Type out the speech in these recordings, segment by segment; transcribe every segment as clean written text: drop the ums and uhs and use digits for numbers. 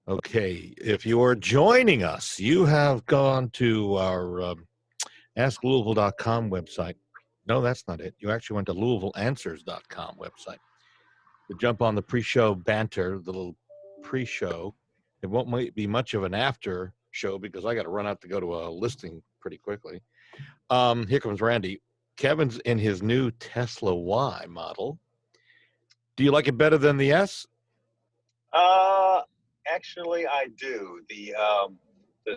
Okay, if you are joining us, you have gone to our AskLouisville.com website. No, that's not it. You actually went to LouisvilleAnswers.com website to jump on the pre-show banter, the little pre-show. It won't be much of an after show because I got to run out to go to a listing pretty quickly. Here comes Randy. Kevin's in his new Tesla Y model. Do you like it better than the S? Actually, I do. The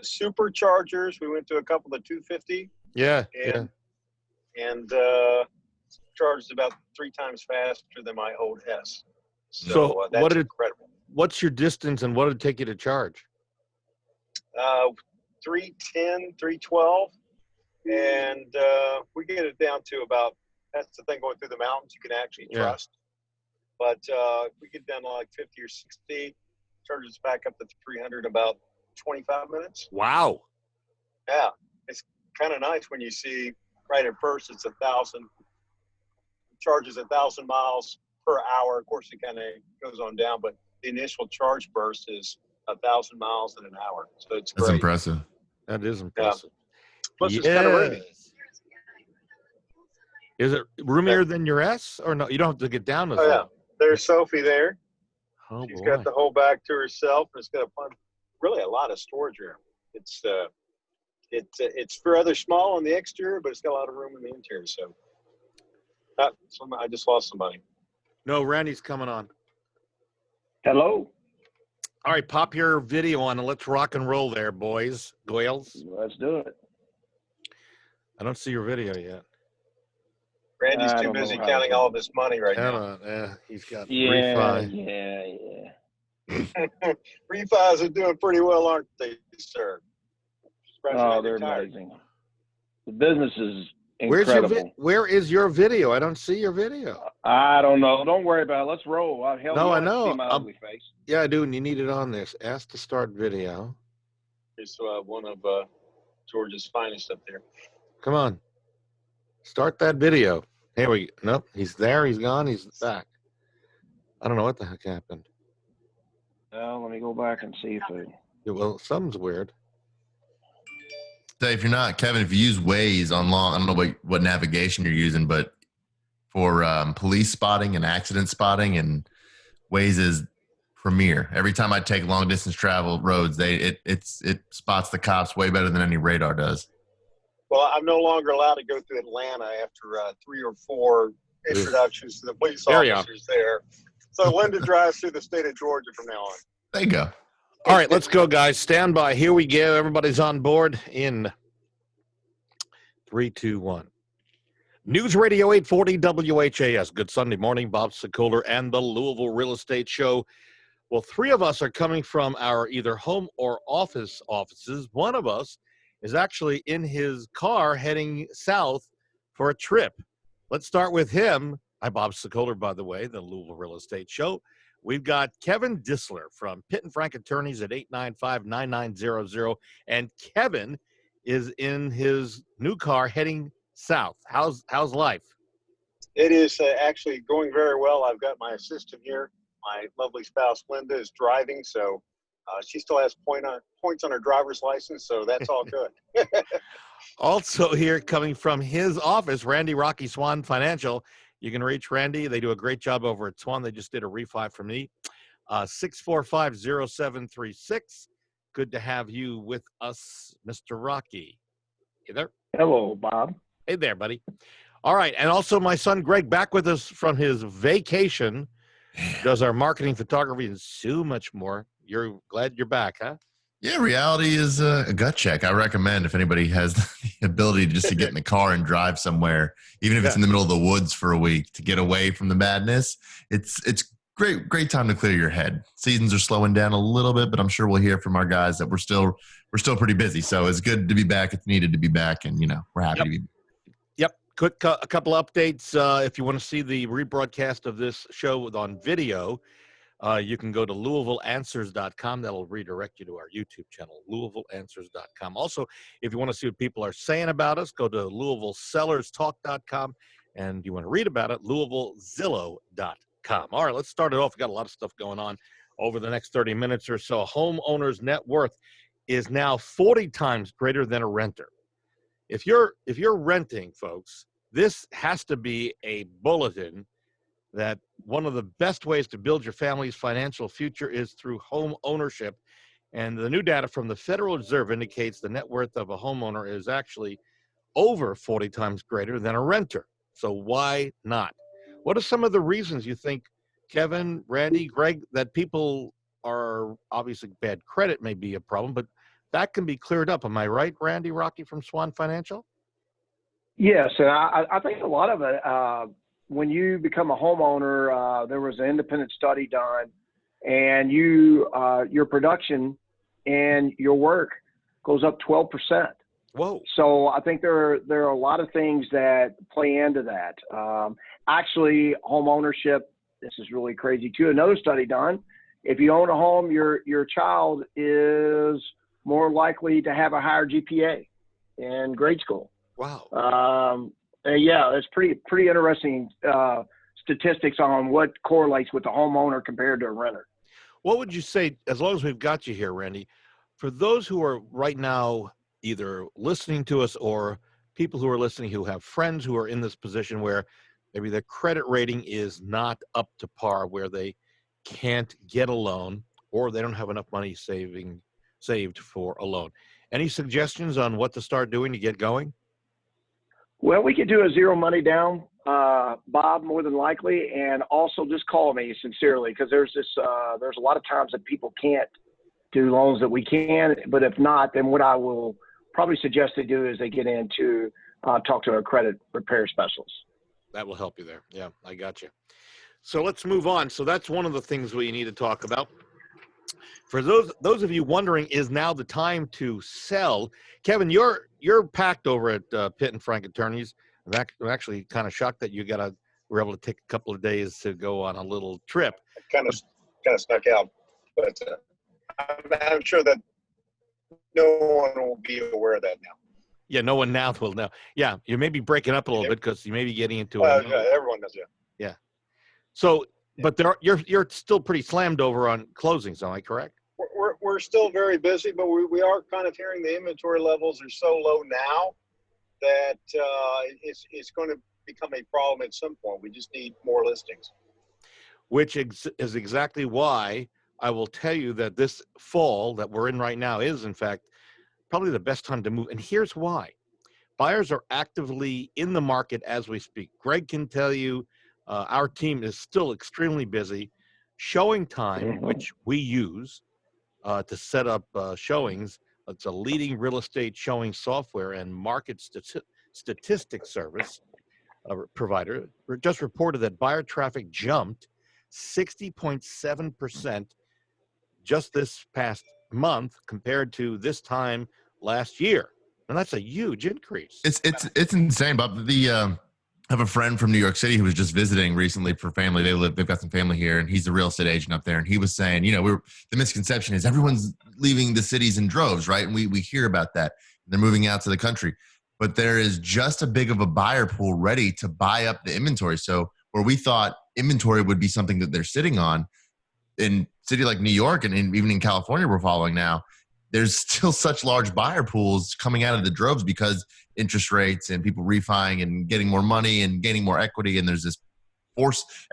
superchargers, we went to a couple of 250. Yeah, and charged about 3 times faster than my old S. So that's incredible. What's your distance and what did it take you to charge? 310, 312. And we get it down to about, that's the thing going through the mountains, you can actually trust. But if we get down to like 50 or 60, charges back up to 300 about 25 minutes. Wow. Yeah. It's kind of nice when you see right at first it's 1,000, charges 1,000 miles per hour. Of course, it kind of goes on down, but the initial charge burst is 1,000 miles in an hour. So it's great. That's impressive. That is impressive. Yeah. Plus, it's kind of roomy. Is it roomier than your S, or no? You don't have to get down to that. Yeah. There's Sophie there. Oh, She's boy. got the whole back to herself. It's got really a lot of storage room. It's rather small on the exterior, but it's got a lot of room in the interior. So, I just lost somebody. No, Randy's coming on. Hello. All right, pop your video on and let's rock and roll there, boys, girls. Let's do it. I don't see your video yet. Randy's too busy counting all of his money right now. He's got refi. Yeah. Refis are doing pretty well, aren't they, sir? They're amazing. The business is incredible. Where is your video? I don't see your video. I don't know. Don't worry about it. Let's roll. I know. See my ugly face. Yeah, I do, and you need it on this. Ask to start video. Here's one of George's finest up there. Come on. Start that video. Here we go. Nope, he's there. He's gone. He's back. I don't know what the heck happened. Let me go back and see if it. Yeah, well, something's weird. Say, if you're not, Kevin, if you use Waze on long, I don't know what navigation you're using, but for police spotting and accident spotting, and Waze is premier. Every time I take long distance travel roads, it spots the cops way better than any radar does. Well, I'm no longer allowed to go through Atlanta after 3 or 4 introductions to the police officers there. So Linda drives through the state of Georgia from now on. There you go. All right, let's go, guys. Stand by. Here we go. Everybody's on board in 3, 2, 1. News Radio 840 WHAS. Good Sunday morning. Bob Sokoler and the Louisville Real Estate Show. Well, 3 of us are coming from our either home or offices. One of us is actually in his car heading south for a trip. Let's start with him. I'm Bob Sokoler, by the way, the Louisville Real Estate Show. We've got Kevin Dissler from Pitt and Frank Attorneys at 895-9900. And Kevin is in his new car heading south. How's life? It is actually going very well. I've got my assistant here. My lovely spouse, Linda, is driving, so she still has points on her driver's license, so that's all good. Also here, coming from his office, Randy Rocky Swan Financial. You can reach Randy. They do a great job over at Swan. They just did a refi for me. 645-0736. Good to have you with us, Mr. Rocky. You there? Hello, Bob. Hey there, buddy. All right, and also my son Greg back with us from his vacation. Does our marketing, photography, and so much more. You're glad you're back, huh? Yeah, reality is a gut check. I recommend if anybody has the ability just to get in the car and drive somewhere, even if it's in the middle of the woods for a week, to get away from the madness. It's great time to clear your head. Seasons are slowing down a little bit, but I'm sure we'll hear from our guys that we're still pretty busy. So it's good to be back. It's needed to be back, and we're happy to be. Yep. Quick, a couple updates. If you want to see the rebroadcast of this show on video, you can go to LouisvilleAnswers.com. That'll redirect you to our YouTube channel, LouisvilleAnswers.com. Also, if you want to see what people are saying about us, go to LouisvilleSellersTalk.com. And you want to read about it, LouisvilleZillow.com. All right, let's start it off. We've got a lot of stuff going on. over the next 30 minutes or so. A homeowner's net worth is now 40 times greater than a renter. If you're renting, folks, this has to be a bulletin that one of the best ways to build your family's financial future is through home ownership. And the new data from the Federal Reserve indicates the net worth of a homeowner is actually over 40 times greater than a renter. So why not? What are some of the reasons you think, Kevin, Randy, Greg, that people are obviously bad credit may be a problem, but that can be cleared up? Am I right, Randy Rocky from Swan Financial? Yes, and I think a lot of it, when you become a homeowner, there was an independent study done, and your production and your work goes up 12%. Whoa. So I think there are a lot of things that play into that. Actually, home ownership, this is really crazy too. Another study done, if you own a home, your child is more likely to have a higher GPA in grade school. Wow. Yeah, it's pretty interesting statistics on what correlates with the homeowner compared to a renter. What would you say, as long as we've got you here, Randy, for those who are right now either listening to us or people who are listening who have friends who are in this position where maybe their credit rating is not up to par, where they can't get a loan or they don't have enough money saved for a loan? Any suggestions on what to start doing to get going? Well, we could do a zero money down, Bob, more than likely, and also just call me sincerely, because there's a lot of times that people can't do loans that we can, but if not, then what I will probably suggest they do is they get in to talk to a credit repair specialist. That will help you there. Yeah, I got you. So let's move on. So that's one of the things we need to talk about. For those of you wondering, is now the time to sell? Kevin, you're packed over at Pitt and Frank Attorneys. I'm actually kind of shocked that you were able to take a couple of days to go on a little trip. Kind of snuck out, but I'm sure that no one will be aware of that now. Yeah, no one now will know. Yeah, you may be breaking up a little bit because you may be getting into yeah, everyone knows. Yeah. So, but you're still pretty slammed over on closings, am I correct? We're still very busy, but we are kind of hearing the inventory levels are so low now that it's going to become a problem at some point. We just need more listings. Which is exactly why I will tell you that this fall that we're in right now is, in fact, probably the best time to move. And here's why. Buyers are actively in the market as we speak. Greg can tell you our team is still extremely busy. Showing Time, which we use to set up showings, it's a leading real estate showing software and market statistics service provider, just reported that buyer traffic jumped 60.7% just this past month compared to this time last year. And that's a huge increase. It's insane, Bob. I have a friend from New York City who was just visiting recently for family. They've got some family here, and he's a real estate agent up there. And he was saying, the misconception is everyone's leaving the cities in droves, right? And we hear about that. They're moving out to the country, but there is just a big of a buyer pool ready to buy up the inventory. So where we thought inventory would be something that they're sitting on, in a city like New York and even in California we're following now, there's still such large buyer pools coming out of the droves because interest rates and people refining and getting more money and gaining more equity. And there's this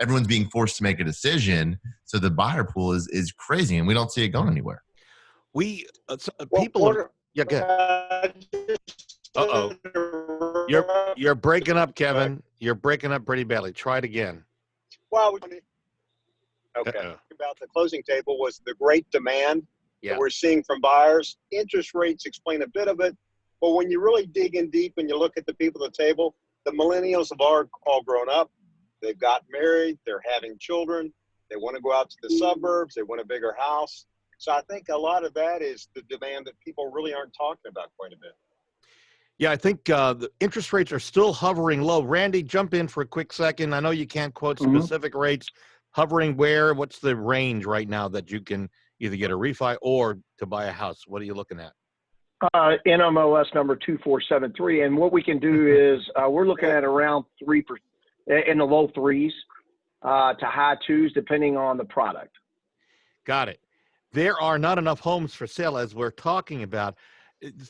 everyone's being forced to make a decision. So the buyer pool is crazy and we don't see it going anywhere. People yeah, go ahead. Uh-oh. You're breaking up, Kevin. You're breaking up pretty badly. Try it again. Well, okay. About the closing table was the great demand that we're seeing from buyers. Interest rates explain a bit of it, but when you really dig in deep and you look at the people at the table, the millennials have all grown up. They've got married. They're having children. They want to go out to the suburbs. They want a bigger house. So I think a lot of that is the demand that people really aren't talking about quite a bit. Yeah, I think the interest rates are still hovering low. Randy, jump in for a quick second. I know you can't quote specific rates. Hovering where? What's the range right now that you can either get a refi or to buy a house? What are you looking at? NMLS number 2473. And what we can do is we're looking at around 3%, in the low threes to high twos, depending on the product. Got it. There are not enough homes for sale, as we're talking about.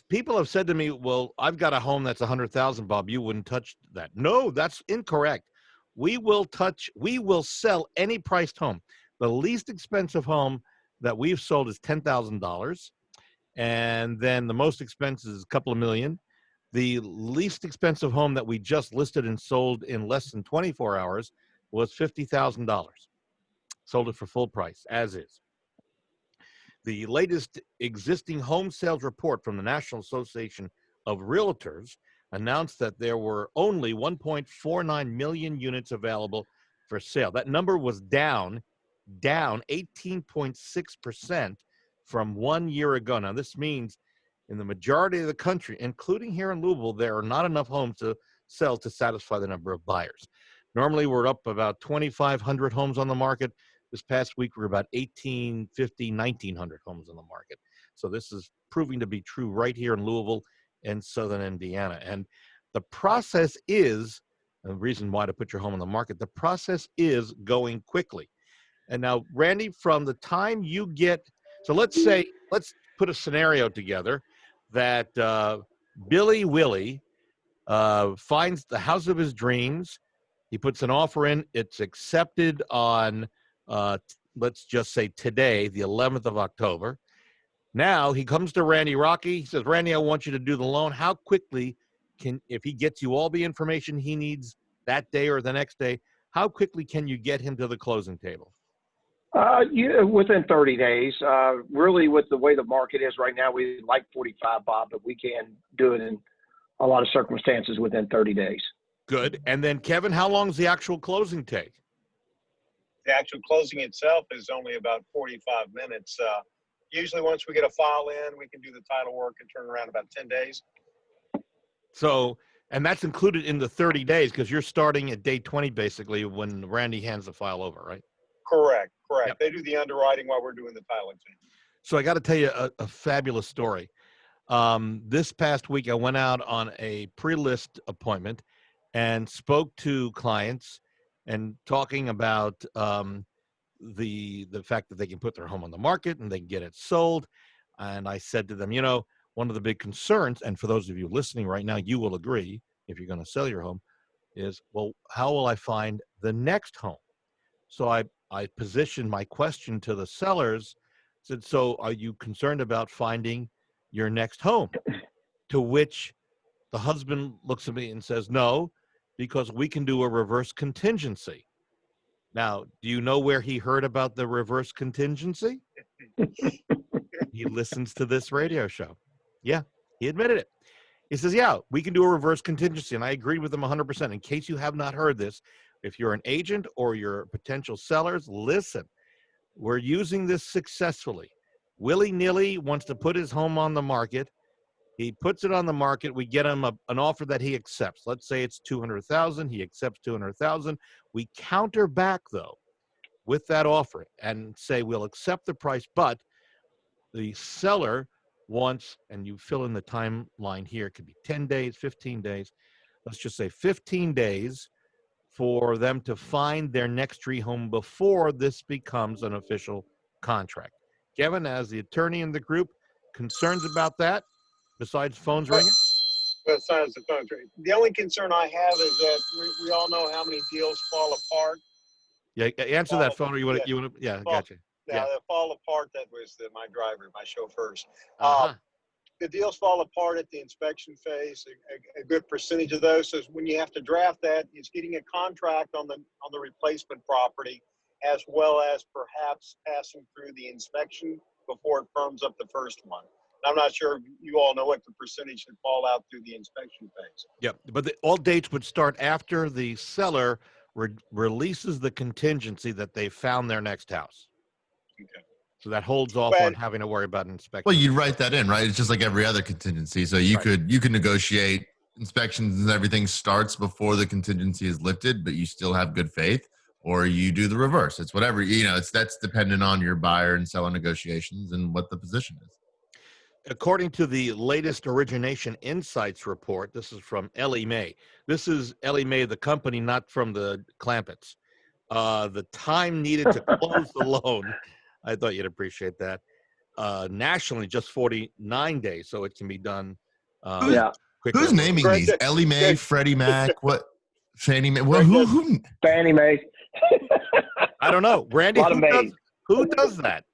People have said to me, well, I've got a home that's 100,000, Bob. You wouldn't touch that. No, that's incorrect. We will sell any priced home. The least expensive home that we've sold is $10,000. And then the most expensive is a couple of million. The least expensive home that we just listed and sold in less than 24 hours was $50,000. Sold it for full price, as is. The latest existing home sales report from the National Association of Realtors announced that there were only 1.49 million units available for sale. That number was down 18.6% from 1 year ago. Now, this means in the majority of the country, including here in Louisville, there are not enough homes to sell to satisfy the number of buyers. Normally, we're up about 2,500 homes on the market. This past week, we're about 1,850, 1,900 homes on the market. So this is proving to be true right here in Louisville and Southern Indiana. And the process is, the reason why to put your home on the market, the process is going quickly. And now, Randy, from the time you get, so let's put a scenario together that Billy Willie finds the house of his dreams. He puts an offer in. It's accepted on, let's just say today, the 11th of October. Now he comes to Randy Rocky. He says, Randy, I want you to do the loan. How quickly if he gets you all the information he needs that day or the next day, how quickly can you get him to the closing table? Within 30 days. Really, with the way the market is right now, we like 45, Bob, but we can do it in a lot of circumstances within 30 days. Good. And then, Kevin, how long does the actual closing take? The actual closing itself is only about 45 minutes. Usually once we get a file in, we can do the title work and turn around about 10 days. So, and that's included in the 30 days because you're starting at day 20, basically, when Randy hands the file over, right? Correct. Yep. They do the underwriting while we're doing the title exam. So I got to tell you a fabulous story. This past week, I went out on a pre-list appointment and spoke to clients and talking about the fact that they can put their home on the market and they can get it sold. And I said to them, one of the big concerns, and for those of you listening right now, you will agree if you're going to sell your home, is, well, how will I find the next home? So I positioned my question to the sellers, said, so are you concerned about finding your next home? To which the husband looks at me and says, no, because we can do a reverse contingency. Now, do you know where he heard about the reverse contingency? He listens to this radio show. Yeah, he admitted it. He says, yeah, we can do a reverse contingency. And I agreed with him 100%. In case you have not heard this, if you're an agent or you're potential sellers, listen, we're using this successfully. Willy-nilly wants to put his home on the market. He puts it on the market. We get him an offer that he accepts. Let's say it's $200,000. He accepts $200,000. We counter back, though, with that offer and say we'll accept the price, but the seller wants, and you fill in the timeline here, it could be 10 days, 15 days. Let's just say 15 days for them to find their next tree home before this becomes an official contract. Kevin, as the attorney in the group, concerns about that besides phones ringing? Besides the phones ringing. The only concern I have is that we all know how many deals fall apart. Yeah, answer that phone, or you want to? Yeah, gotcha. Now, the fall apart, that was my driver, my chauffeurs. Uh-huh. The deals fall apart at the inspection phase, a good percentage of those. So when you have to draft that, it's getting a contract on the replacement property, as well as perhaps passing through the inspection before it firms up the first one. I'm not sure if you all know what the percentage should fall out through the inspection phase. Yep, but all dates would start after the seller releases the contingency that they found their next house. Okay. So that holds off on having to worry about an inspection. Well, you write that in, right? It's just like every other contingency. So you could negotiate inspections and everything starts before the contingency is lifted, but you still have good faith, or you do the reverse. It's whatever, that's dependent on your buyer and seller negotiations and what the position is. According to the latest Origination Insights report, this is from Ellie Mae. This is Ellie Mae, the company, not from the Clampetts. The time needed to close the loan I thought you'd appreciate that. Nationally, just 49 days, so it can be done Who's- quicker. Who's naming Greg, these? Ellie Mae, Greg- Freddie Mac, what? Fannie Mae. Well, Greg, who? Fannie Mae. I don't know, Randy. Lot of Mays. Who does that?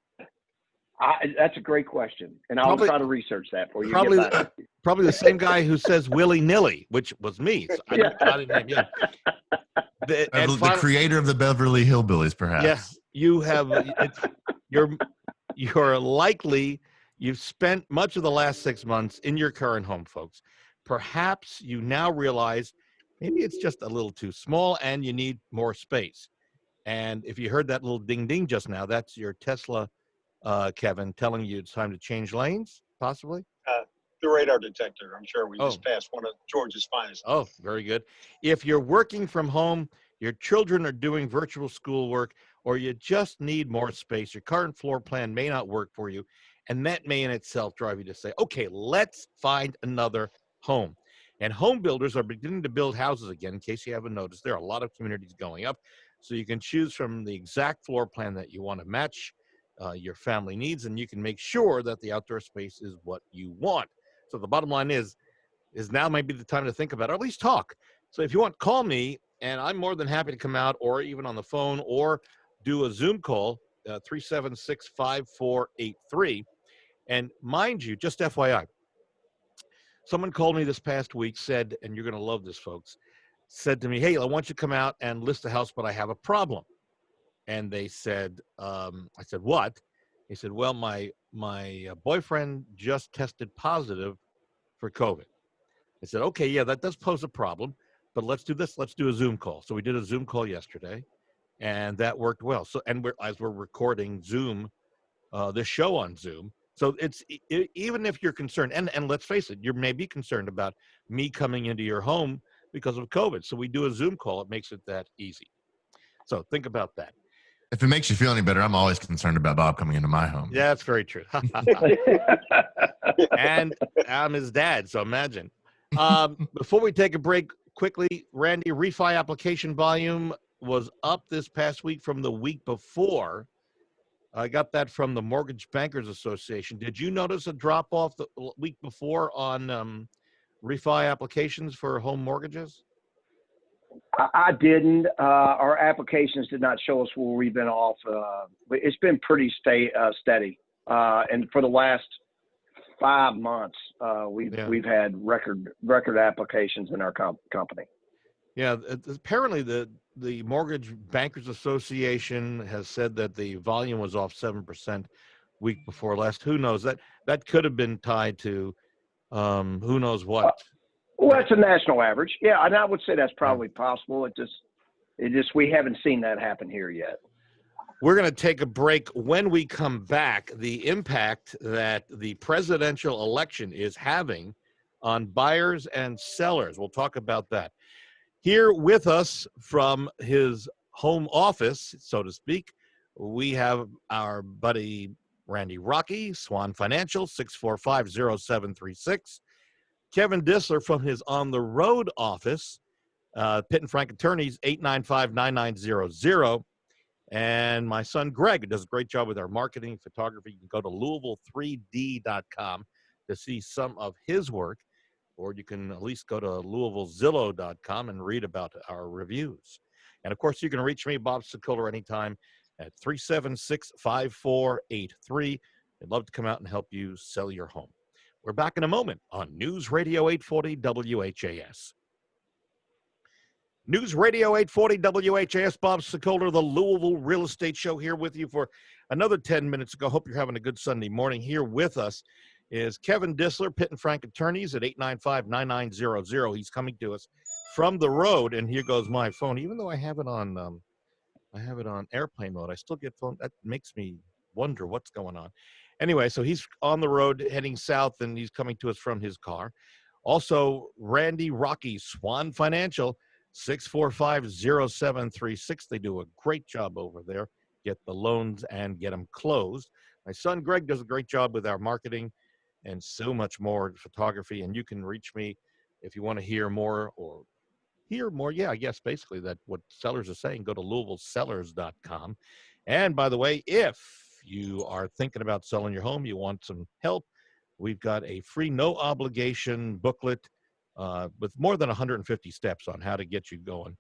That's a great question, and I'll Probably- try to research that for you. Probably, Get back. probably the same guy who says willy nilly, which was me. So I didn't name him. And The finally, creator of the Beverly Hillbillies, perhaps. yeah, you have. You're likely you've spent much of the last 6 months in your current home, folks. Perhaps you now realize maybe it's just a little too small and you need more space. And if you heard that little ding ding just now, that's your Tesla, Kevin, telling you it's time to change lanes, possibly. The radar detector. I'm sure we just Oh. passed one of George's finest. Oh, very good. If you're working from home, your children are doing virtual schoolwork, or you just need more space, your current floor plan may not work for you, and that may in itself drive you to say, okay, let's find another home. And home builders are beginning to build houses again. In case you haven't noticed, there are a lot of communities going up, so you can choose from the exact floor plan that you want to match your family needs, and you can make sure that the outdoor space is what you want. So the bottom line is now might be the time to think about it, or at least talk. So if you want, call me, and I'm more than happy to come out, or even on the phone, or do a Zoom call, 376-5483. And mind you, just FYI, someone called me this past week, said, and you're going to love this, folks, said to me, hey, I want you to come out and list the house, but I have a problem. And they said, I said, what? He said, well, my boyfriend just tested positive for COVID. I said, okay, yeah, that does pose a problem, but let's do this. Let's do a Zoom call. So we did a Zoom call yesterday, and that worked well. So, and as we're recording Zoom, this show on Zoom. So even if you're concerned, and let's face it, you may be concerned about me coming into your home because of COVID. So we do a Zoom call. It makes it that easy. So think about that. If it makes you feel any better, I'm always concerned about Bob coming into my home. Yeah, that's very true. And I'm his dad, so imagine. Before we take a break, quickly, Randy, refi application volume was up this past week from the week before. I got that from the Mortgage Bankers Association. Did you notice a drop off the week before on refi applications for home mortgages? I didn't. Our applications did not show us where we've been off. It's been pretty steady. And for the last 5 months, we've had record applications in our company. Yeah, apparently the Mortgage Bankers Association has said that the volume was off 7% week before last. Who knows? That could have been tied to who knows what. Well, that's a national average. Yeah, and I would say that's probably possible. It just we haven't seen that happen here yet. We're going to take a break. When we come back, the impact that the presidential election is having on buyers and sellers. We'll talk about that. Here with us from his home office, so to speak, we have our buddy Randy Rocky, Swan Financial, 645-0736. Kevin Dissler from his on-the-road office, Pitt and Frank Attorneys, 895-9900. And my son, Greg, who does a great job with our marketing, photography. You can go to Louisville3D.com to see some of his work, or you can at least go to LouisvilleZillow.com and read about our reviews. And, of course, you can reach me, Bob Sokoler, anytime at 376-5483. I'd love to come out and help you sell your home. We're back in a moment on News Radio 840 WHAS. News Radio 840 WHAS, Bob Sokoler, the Louisville Real Estate Show, here with you for another 10 minutes ago. Hope you're having a good Sunday morning. Here with us is Kevin Dissler, Pitt and Frank Attorneys at 895-9900. He's coming to us from the road, and here goes my phone. Even though I have it on airplane mode, I still get phone. That makes me wonder what's going on. Anyway, so he's on the road heading south, and he's coming to us from his car. Also, Randy Rocky, Swan Financial, 645-0736. They do a great job over there. Get the loans and get them closed. My son, Greg, does a great job with our marketing and so much more, photography. And you can reach me if you want to hear more or hear more. Yeah, I guess basically that what sellers are saying, go to LouisvilleSellers.com. And by the way, if you are thinking about selling your home, you want some help, we've got a free, no obligation booklet with more than 150 steps on how to get you going.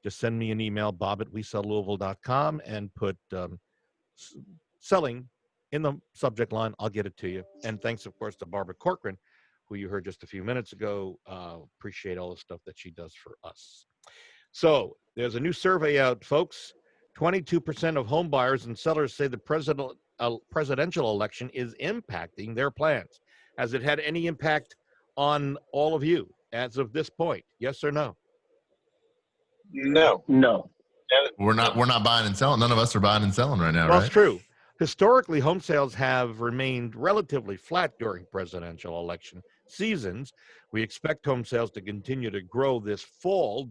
Just send me an email, bob@WeSellLouisville.com, and put selling in the subject line. I'll get it to you. And thanks, of course, to Barbara Corcoran, who you heard just a few minutes ago. Appreciate all the stuff that she does for us. So there's a new survey out, folks. 22% of home buyers and sellers say the presidential election is impacting their plans. Has it had any impact on all of you as of this point? Yes or no? No. We're not buying and selling. None of us are buying and selling right now, Well, right? it's true. Historically, home sales have remained relatively flat during presidential election seasons. We expect home sales to continue to grow this fall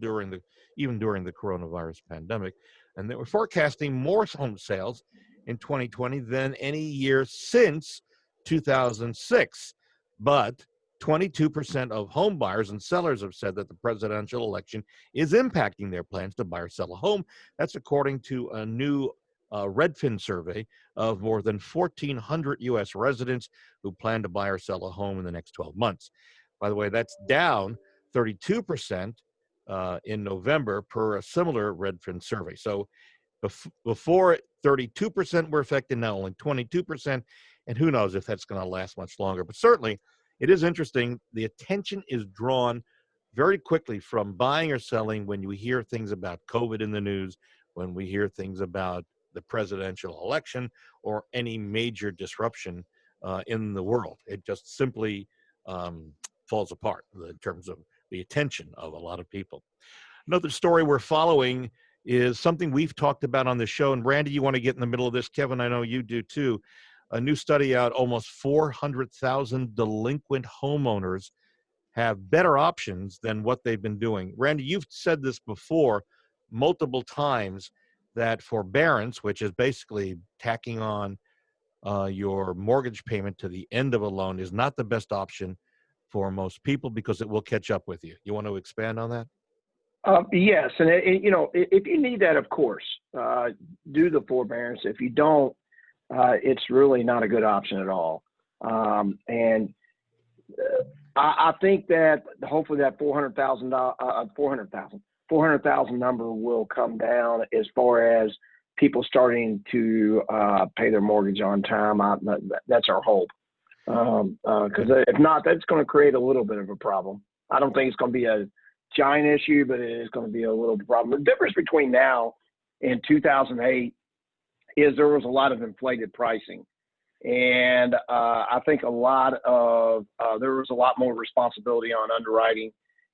even during the coronavirus pandemic. And they were forecasting more home sales in 2020 than any year since 2006. But 22% of home buyers and sellers have said that the presidential election is impacting their plans to buy or sell a home. That's according to a new Redfin survey of more than 1,400 U.S. residents who plan to buy or sell a home in the next 12 months. By the way, that's down 32% in November per a similar Redfin survey. So before 32% were affected, now only 22%, and who knows if that's going to last much longer. But certainly, it is interesting. The attention is drawn very quickly from buying or selling when you hear things about COVID in the news, when we hear things about the presidential election or any major disruption in the world. It just simply falls apart in terms of the attention of a lot of people. Another story we're following is something we've talked about on the show. And Randy, you want to get in the middle of this? Kevin, I know you do too. A new study out, almost 400,000 delinquent homeowners have better options than what they've been doing. Randy, you've said this before multiple times, that forbearance, which is basically tacking on your mortgage payment to the end of a loan, is not the best option for most people because it will catch up with you. You want to expand on that? Yes, and if you need that, of course, do the forbearance. If you don't, it's really not a good option at all. And I think that hopefully that 400,000 number will come down as far as people starting to pay their mortgage on time. That's our hope. Because if not, that's going to create a little bit of a problem. I don't think it's going to be a giant issue, but it is going to be a little problem. The difference between now and 2008 is there was a lot of inflated pricing. And I think there was a lot more responsibility on underwriting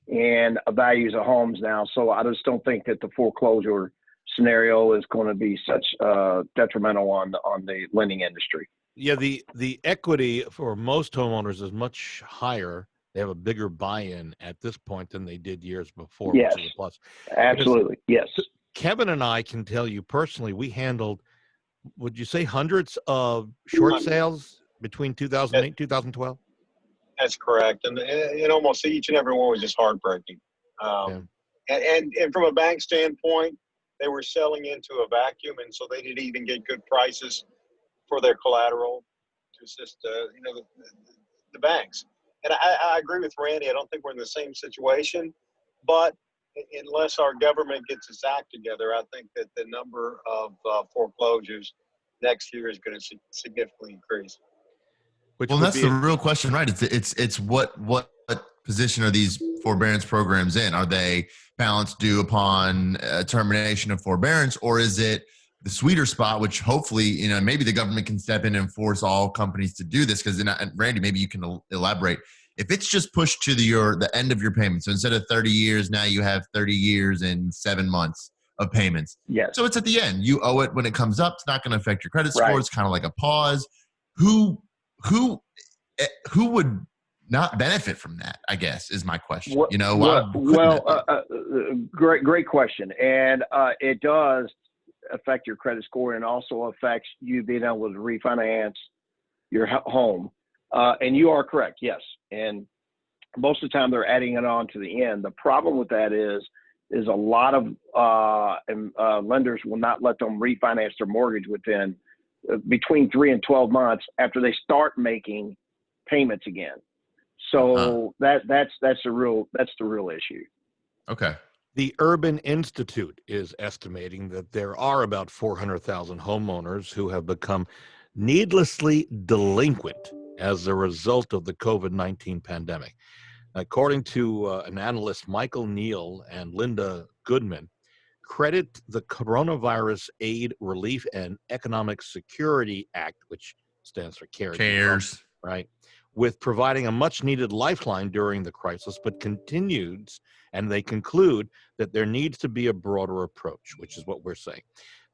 and values of homes now. So I just don't think that the foreclosure scenario is going to be such detrimental on the lending industry. Yeah, the equity for most homeowners is much higher. They have a bigger buy-in at this point than they did years before, Yes, which is a plus. Absolutely, yes. Kevin and I can tell you personally, we handled, would you say, hundreds of short sales between 2008 and 2012? That's correct. And almost each and every one was just heartbreaking. And from a bank standpoint, they were selling into a vacuum, and so they didn't even get good prices for their collateral to assist, the banks. And I agree with Randy. I don't think we're in the same situation, but unless our government gets its act together, I think that the number of foreclosures next year is going to significantly increase. Well, that's the real question, right? It's what position are these forbearance programs in? Are they balance due upon termination of forbearance, or is it the sweeter spot, which hopefully, maybe the government can step in and force all companies to do this? Because, Randy, maybe you can elaborate. If it's just pushed to the end of your payment, so instead of 30 years, now you have 30 years and 7 months of payments. Yes. So it's at the end. You owe it when it comes up. It's not going to affect your credit score. Right. It's kind of like a pause. Who would not benefit from that, I guess, is my question. Great question. And it does affect your credit score, and also affects you being able to refinance your home. And you are correct, yes. And most of the time they're adding it on to the end. The problem with that is a lot of lenders will not let them refinance their mortgage within between 3 and 12 months after they start making payments again. So that's the real issue. Okay. The Urban Institute is estimating that there are about 400,000 homeowners who have become needlessly delinquent as a result of the COVID-19 pandemic. According to an analyst, Michael Neal and Linda Goodman, credit the Coronavirus Aid, Relief, and Economic Security Act, which stands for CARES, right, with providing a much-needed lifeline during the crisis, but they conclude that there needs to be a broader approach, which is what we're saying.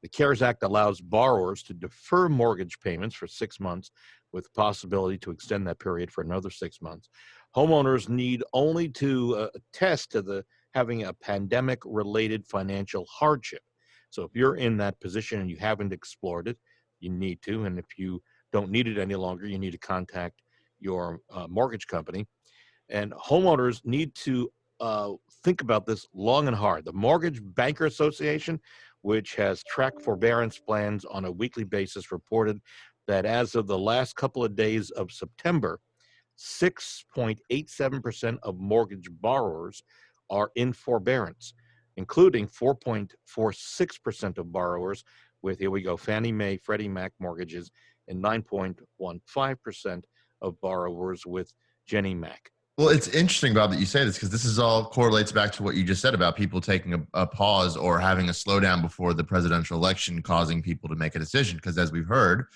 The CARES Act allows borrowers to defer mortgage payments for 6 months with possibility to extend that period for another 6 months. Homeowners need only to attest to having a pandemic-related financial hardship. So if you're in that position and you haven't explored it, you need to. And if you don't need it any longer, you need to contact your mortgage company. And homeowners need to think about this long and hard. The Mortgage Banker Association, which has tracked forbearance plans on a weekly basis, reported that as of the last couple of days of September, 6.87% of mortgage borrowers are in forbearance, including 4.46% of borrowers with, here we go, Fannie Mae, Freddie Mac mortgages, and 9.15% of borrowers with Ginnie Mac. Well, it's interesting, Bob, that you say this, because this is all correlates back to what you just said about people taking a pause or having a slowdown before the presidential election, causing people to make a decision. Because as we've heard,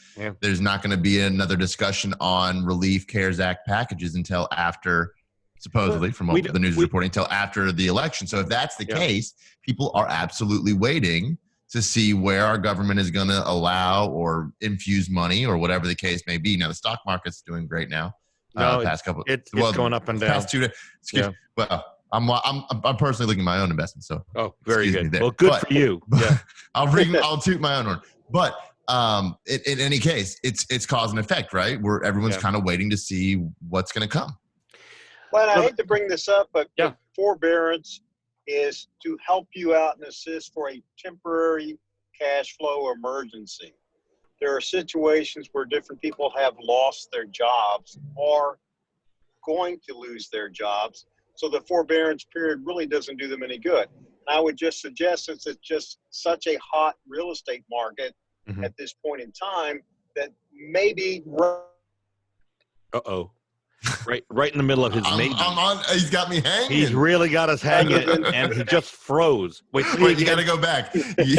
there's not going to be another discussion on relief CARES Act packages until after, supposedly, from what the news is reporting, until after the election. So if that's the case, people are absolutely waiting to see where our government is going to allow or infuse money or whatever the case may be. Now, the stock market's doing great now. No, past couple. It's going up and down. Past 2 days. Well, I'm personally looking at my own investments. So very good. Well, good for you. Yeah, I'll toot my own horn. But in any case, it's cause and effect, right? Where everyone's kind of waiting to see what's going to come. Well, I hate to bring this up, but forbearance is to help you out and assist for a temporary cash flow emergency. There are situations where different people have lost their jobs or going to lose their jobs. So the forbearance period really doesn't do them any good. And I would just suggest, since it's just such a hot real estate market at this point in time, that maybe. Right in the middle of his maybe. He's got me hanging. He's really got us hanging, and he just froze. Wait, you got to go back.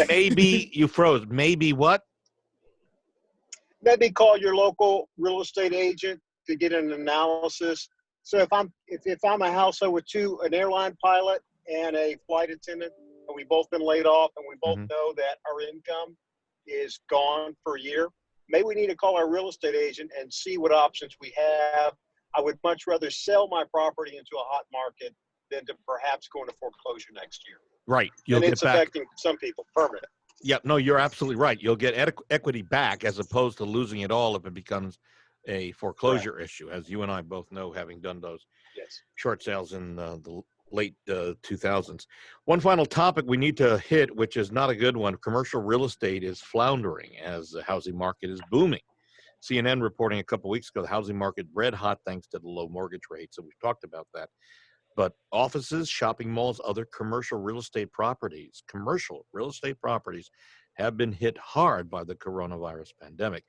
Maybe you froze. Maybe what? Maybe call your local real estate agent to get an analysis. So if I'm a household with an airline pilot and a flight attendant, and we've both been laid off, and we both know that our income is gone for a year, maybe we need to call our real estate agent and see what options we have. I would much rather sell my property into a hot market than to perhaps go into foreclosure next year. Right. And it's affecting some people permanent. Yeah, no, you're absolutely right. You'll get equity back as opposed to losing it all if it becomes a foreclosure issue, as you and I both know, having done those short sales in the late 2000s. One final topic we need to hit, which is not a good one. Commercial real estate is floundering as the housing market is booming. CNN reporting a couple weeks ago, the housing market red hot thanks to the low mortgage rates. So we've talked about that. But offices, shopping malls, other commercial real estate properties have been hit hard by the coronavirus pandemic.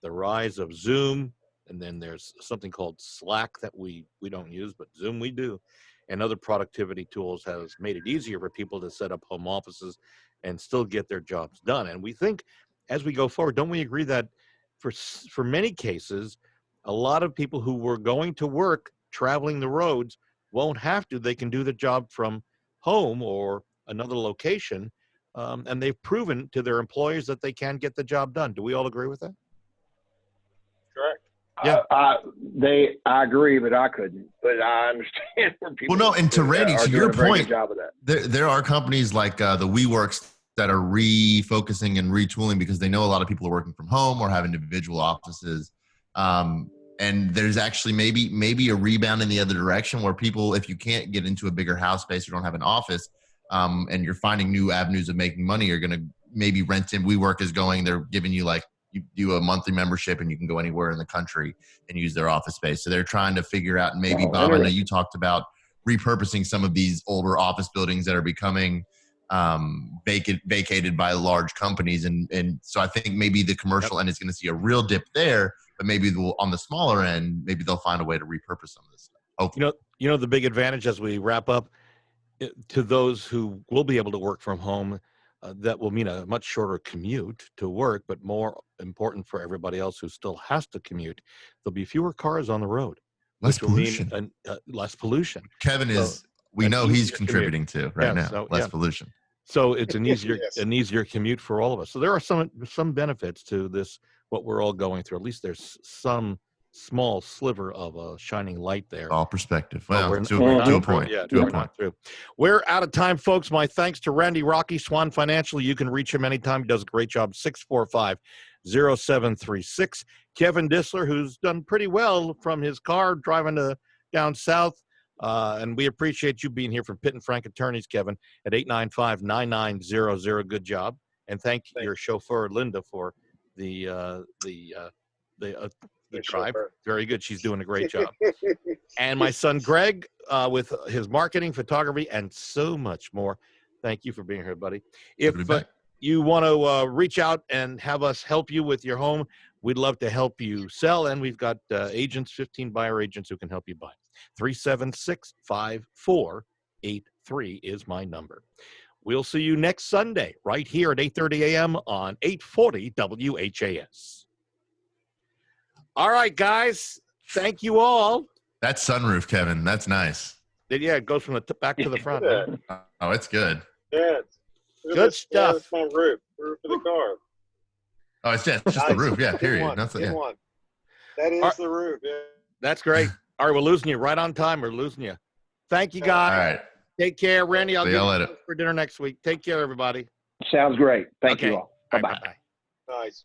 The rise of Zoom, and then there's something called Slack that we don't use, but Zoom we do, and other productivity tools has made it easier for people to set up home offices and still get their jobs done. And we think as we go forward, don't we agree that for many cases, a lot of people who were going to work traveling the roads won't have to. They can do the job from home or another location, and they've proven to their employers that they can get the job done. Do we all agree with that? Correct. Yeah. I agree, but I couldn't. But I understand where people. Well, no, and to Randy, to your point, job of that. There are companies like the WeWorks that are refocusing and retooling because they know a lot of people are working from home or have individual offices. And there's actually maybe a rebound in the other direction where people, if you can't get into a bigger house space or don't have an office, and you're finding new avenues of making money, you're going to maybe rent in. WeWork is going, they're giving you like you do a monthly membership and you can go anywhere in the country and use their office space. So they're trying to figure out, and maybe Bob, I know you talked about repurposing some of these older office buildings that are becoming vacated by large companies. And so I think maybe the commercial end is going to see a real dip there, but maybe on the smaller end, maybe they'll find a way to repurpose some of this stuff. Hopefully. You know, the big advantage as we wrap up, to those who will be able to work from home, that will mean a much shorter commute to work, but more important for everybody else who still has to commute, there'll be fewer cars on the road. Less pollution. Will mean less pollution. Kevin we know he's contributing to now. Less pollution. So it's an easier commute for all of us. So there are some benefits to this, what we're all going through. At least there's some small sliver of a shining light there. All perspective. Well, to a point. Yeah, to a point. We're out of time, folks. My thanks to Randy Rocky, Swan Financial. You can reach him anytime. He does a great job. 645-0736. Kevin Dissler, who's done pretty well from his car driving down south. And we appreciate you being here from Pitt and Frank Attorneys, Kevin, at 895-9900. Good job. And thank your chauffeur, Linda, for the drive. Very good. She's doing a great job. And my son, Greg, with his marketing, photography, and so much more. Thank you for being here, buddy. If you want to reach out and have us help you with your home, we'd love to help you sell. And we've got agents, 15 buyer agents who can help you buy. 376-5483 is my number. We'll see you next Sunday right here at 8:30 a.m. on 840 WHAS. All right, guys. Thank you all. That sunroof, Kevin. That's nice. Yeah, it goes from the back to the front. Oh, it's good. Yeah. Good stuff. That's my roof of the car. Oh, it's just the roof. Yeah, period. One. That is the roof. Yeah. That's great. All right, we're losing you right on time. We're losing you. Thank you, guys. All right. Take care. Randy, I'll see get you later for dinner next week. Take care, everybody. Sounds great. Thank you all. Bye-bye. Bye-bye. Nice.